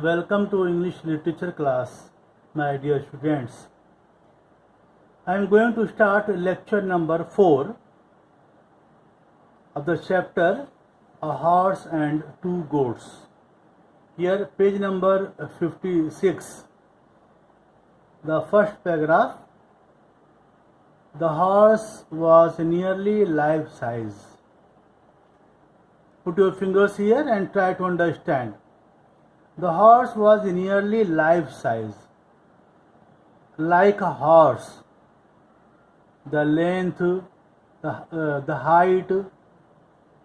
Welcome to English literature class, my dear students. I am going to start lecture number 4 of the chapter A Horse and Two Goats. Here, page number 56. The first paragraph. The horse was nearly life size. Put your fingers here and try to understand. The horse was nearly life size, like a horse. The length, the height,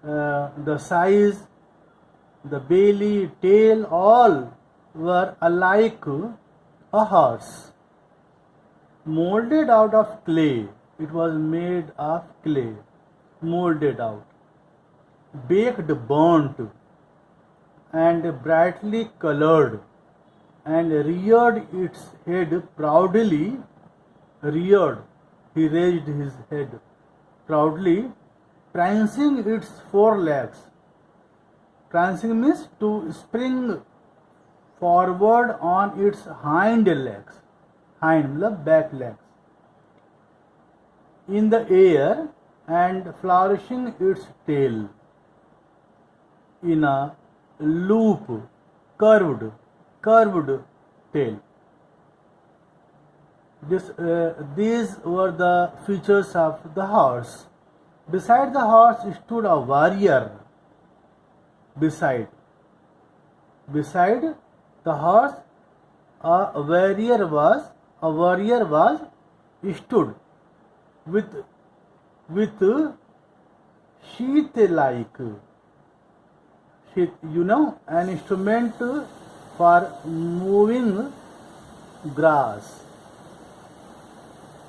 the size, the belly, tail, all were alike a horse. Molded out of clay, it was made of clay, molded out, baked, burnt, and brightly colored, and reared its head proudly. Reared, he raised his head proudly, prancing its forelegs. Prancing means to spring forward on its hind legs. Hind means back legs. In the air and flourishing its tail in a loop, curved tail. These were the features of the horse. Beside the horse stood a warrior. Beside the horse, a warrior was stood with sheath-like. An instrument for moving grass.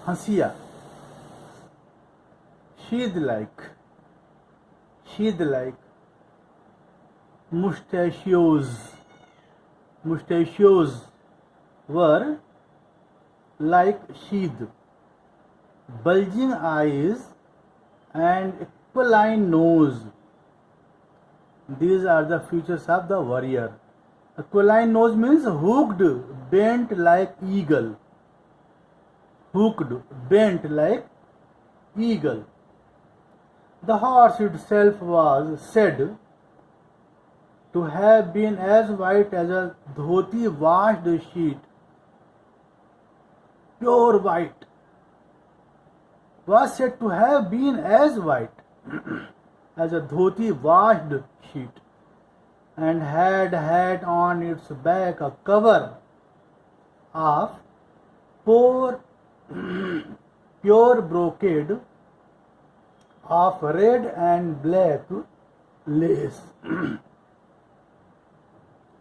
Hasiya. Sheath-like. Mustachios were like sheath. Bulging eyes and aquiline nose. These are the features of the warrior. Aquiline nose means hooked, bent like eagle. Hooked, bent like eagle. The horse itself was said to have been as white as a dhoti washed sheet. Pure white. Was said to have been as white as a dhoti washed sheet, and had on its back a cover of pure brocade of red and black lace.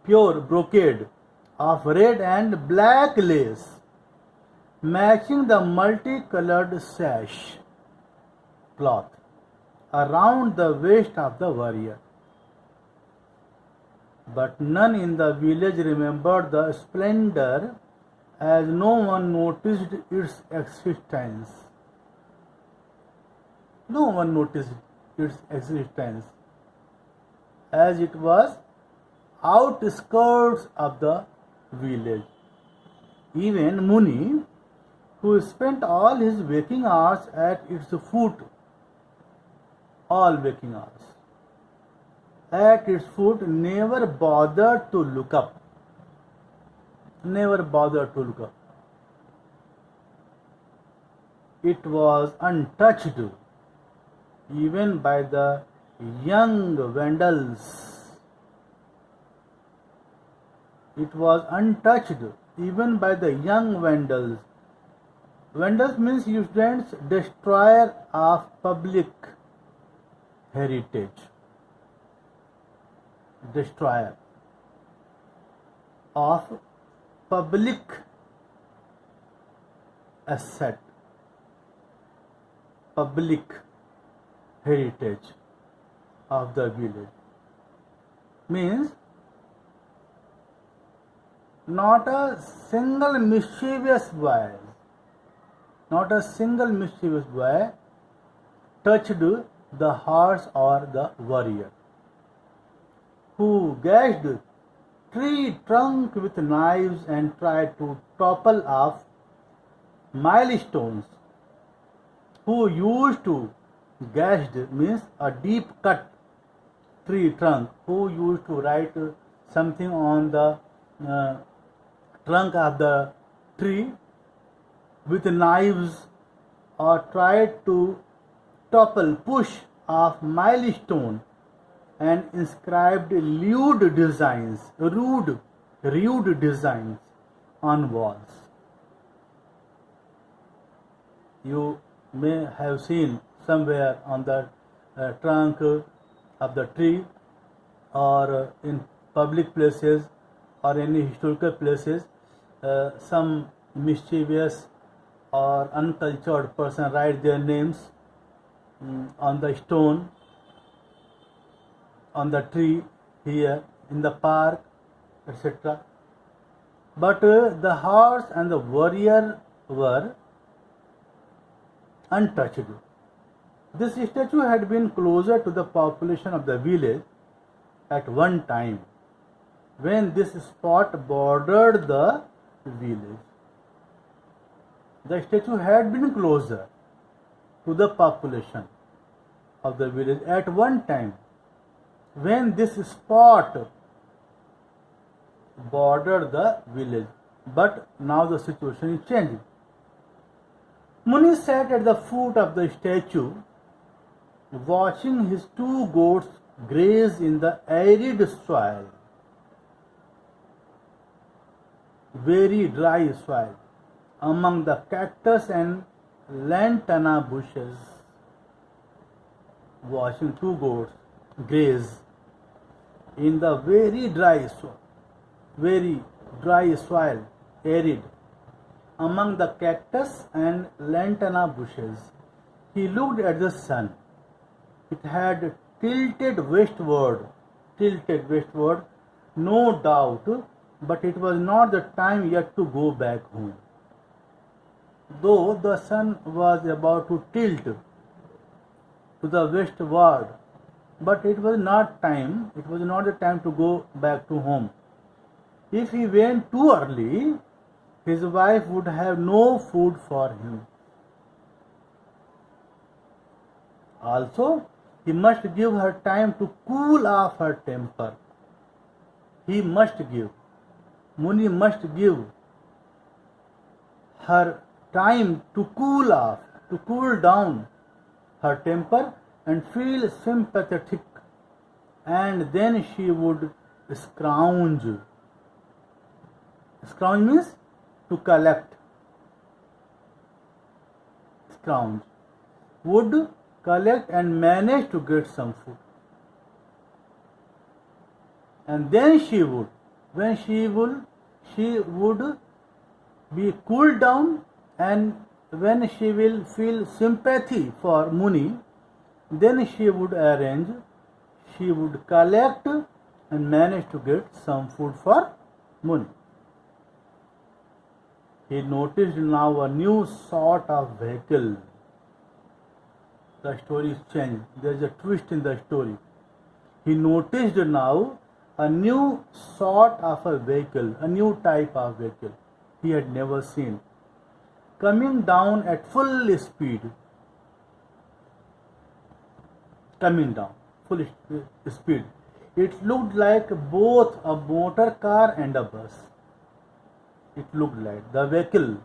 Pure brocade of red and black lace, matching the multicolored sash cloth around the waist of the warrior. But none in the village remembered the splendor, as no one noticed its existence. No one noticed its existence, as it was outskirts of the village. Even Muni, who spent all his waking hours at its foot, never bothered to look up. It was untouched even by the young Vandals. Vandals means, students, destroyer of public heritage. Destroyer of public asset, public heritage of the village. Means, not a single mischievous boy touched the horse or the warrior, who gashed tree trunk with knives and tried to topple off milestones. Who used to gashed means a deep cut tree trunk. Who used to write something on the trunk of the tree with knives or tried to topple, push off milestone and inscribed rude designs on walls. You may have seen somewhere on the trunk of the tree or in public places or any historical places, some mischievous or uncultured person write their names on the stone, on the tree, here in the park, etc. But the horse and the warrior were untouched. This statue had been closer to the population of the village at one time, when this spot bordered the village. The statue had been closer to the population of the village at one time, when this spot bordered the village. But now the situation is changing. Muni sat at the foot of the statue, watching his two goats graze in the arid soil, very dry soil, among the cactus and lantana bushes. Watching two goats graze in the very dry soil, arid, among the cactus and lantana bushes. He looked at the sun. It had tilted westward, no doubt, but it was not the time yet to go back home. Though the sun was about to tilt to the westward, but it was not the time to go back to home. If he went too early, his wife would have no food for him. Also, he must give her time to cool off her temper. Muni must give her time to cool down her temper and feel sympathetic, and then she would scrounge. Scrounge means to collect. Scrounge. Would collect and manage to get some food. And then she would be cooled down, and when she will feel sympathy for Muni, then she would collect and manage to get some food for Muni. He noticed now a new sort of vehicle. The story is changed. There is a twist in the story. He noticed now a new sort of a vehicle, a new type of vehicle he had never seen, coming down at full speed. It looked like both a motor car and a bus. The vehicle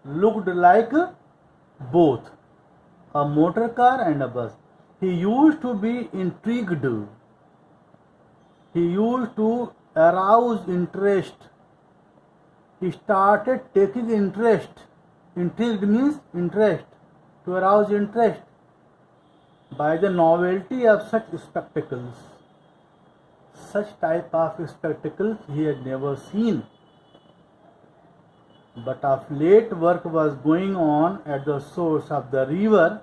looked like both a motor car and a bus. He used to be intrigued. He used to arouse interest. He started taking interest. Intrigued means interest. To arouse interest by the novelty of such spectacles. Such type of spectacles he had never seen. But of late work was going on at the source of the river,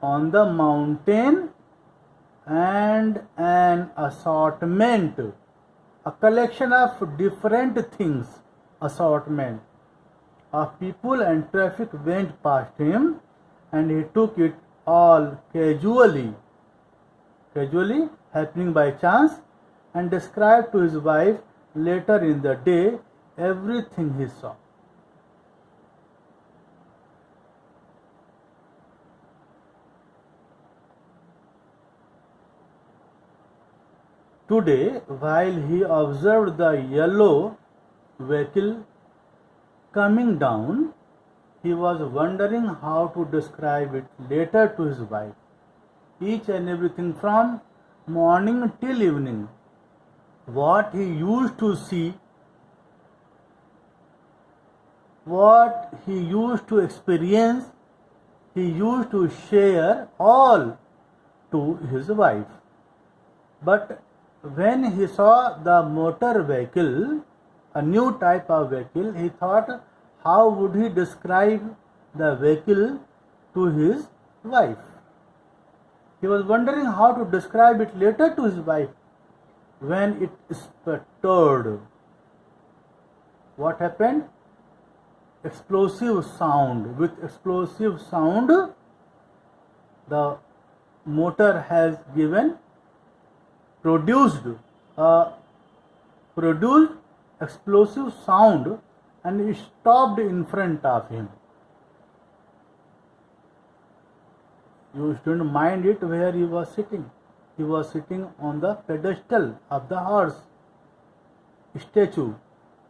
on the mountain, and an assortment, a collection of different things, assortment of people and traffic went past him, and he took it all casually, happening by chance, and described to his wife later in the day everything he saw. Today, while he observed the yellow vehicle coming down, he was wondering how to describe it later to his wife. Each and everything from morning till evening, what he used to see, what he used to experience, he used to share all to his wife. But when he saw the motor vehicle, a new type of vehicle, he thought, how would he describe the vehicle to his wife? He was wondering how to describe it later to his wife. When it sputtered, what happened? Explosive sound. With explosive sound, the motor has produced explosive sound and stopped in front of him. You shouldn't mind it where he was sitting. He was sitting on the pedestal of the horse, statue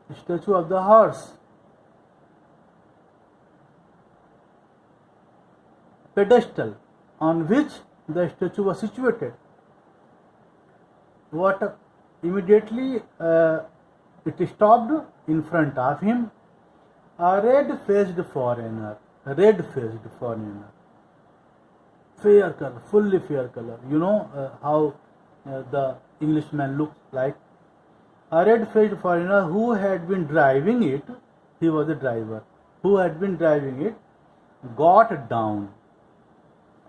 of the horse. Pedestal on which the statue was situated. What immediately it stopped in front of him. A red-faced foreigner, fair color, fully fair color. You know how the Englishman looks like. A red-faced foreigner who had been driving it, he was the driver, who had been driving it, got down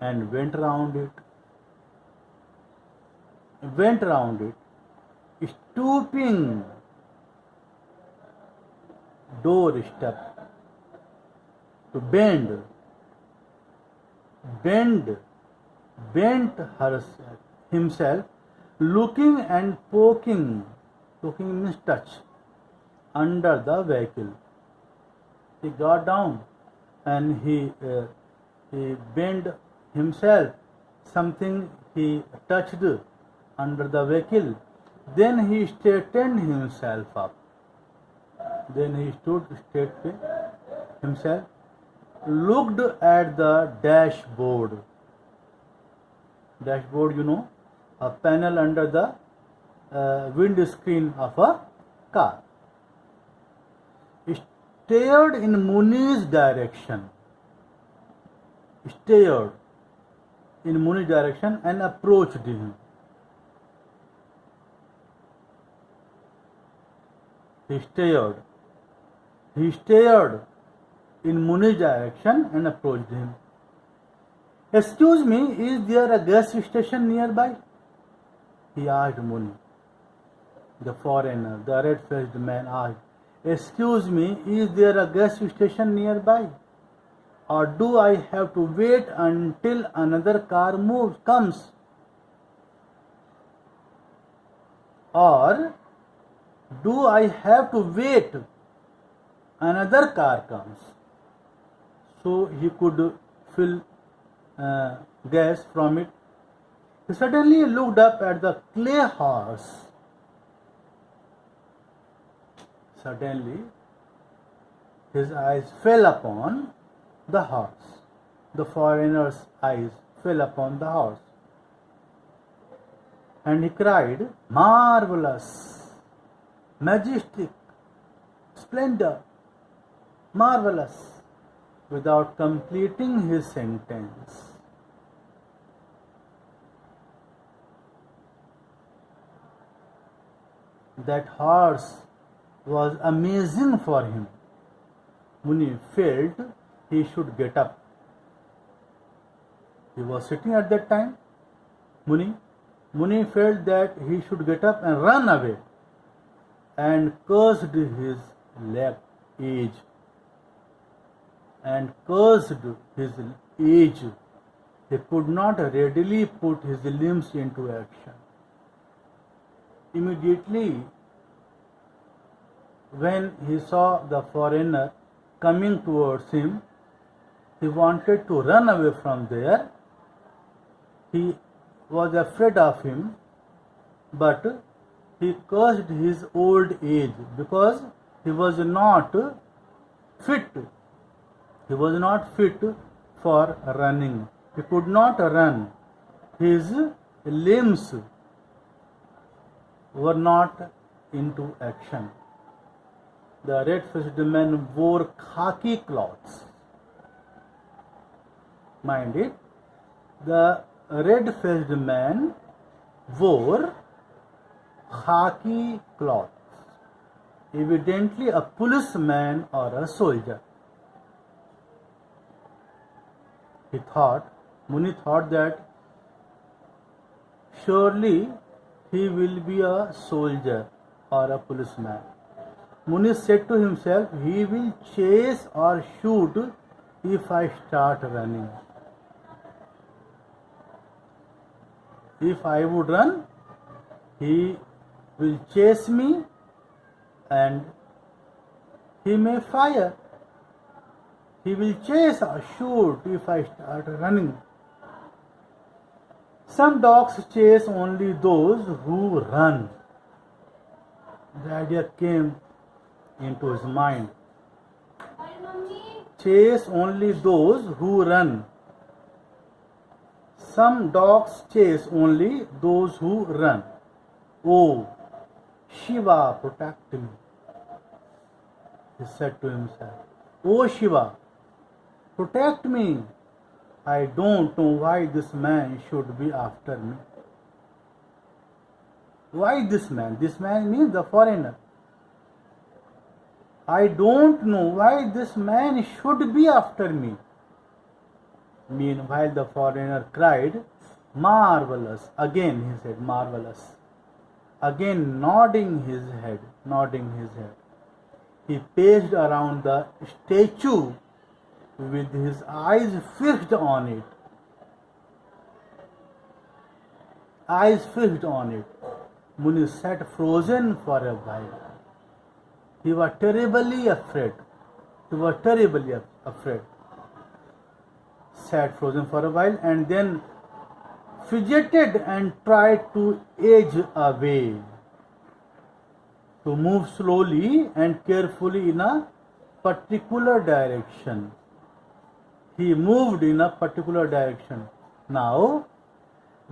and went round it, stooping doorstep to bent himself, looking and poking means touch, under the vehicle. He got down and he bent himself, something he touched under the vehicle. Then he straightened himself up. Then he stood straight himself, looked at the dashboard. Dashboard, you know, a panel under the windscreen of a car. Stared in Muni's direction. And approached him. He stared in Muni's direction and approached him. Excuse me, is there a gas station nearby? He asked Muni. The foreigner, the red-faced man asked, excuse me, is there a gas station nearby? Or do I have to wait until another car comes? Or do I have to wait another car comes so he could fill gas from it? He suddenly looked up at the clay horse. Suddenly his eyes fell upon the horse. The foreigner's eyes fell upon the horse. And he cried, marvelous, majestic, splendor, marvelous, without completing his sentence. That horse was amazing for him. Muni felt he should get up. He was sitting at that time. Muni felt that he should get up and run away, and cursed his age. He could not readily put his limbs into action. immediately when he saw the foreigner coming towards him, he wanted to run away from there. He was afraid of him, but he cursed his old age because he was not fit. He was not fit for running. He could not run. His limbs were not into action. The red-faced man wore khaki clothes. Mind it, the red-faced man wore khaki clothes, evidently a policeman or a soldier. Muni thought that surely he will be a soldier or a policeman. Muni said to himself, he will chase or shoot if I start running. If I would run, he will chase me and he may fire. He will chase or shoot if I start running. Some dogs chase only those who run. The idea came into his mind. Chase only those who run. Some dogs chase only those who run. Oh, Shiva, protect me, he said to himself. Oh Shiva, protect me. I don't know why this man should be after me. Why this man? This man means the foreigner. I don't know why this man should be after me. Meanwhile, the foreigner cried, marvelous. Again he said, marvelous. Again nodding his head. He paced around the statue with his eyes fixed on it. Muni sat frozen for a while. He was terribly afraid. Sat frozen for a while and then fidgeted and tried to edge away, to move slowly and carefully in a particular direction. He moved in a particular direction. Now,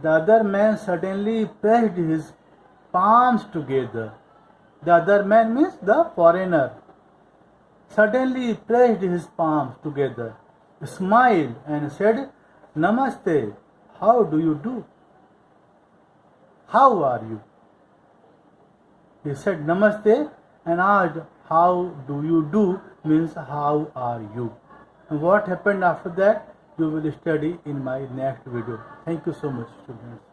the other man suddenly pressed his palms together. The other man means the foreigner. Suddenly pressed his palms together, smiled and said, Namaste, how do you do? How are you? He said Namaste and asked, how do you do means how are you? And what happened after that, you will study in my next video. Thank you so much, students.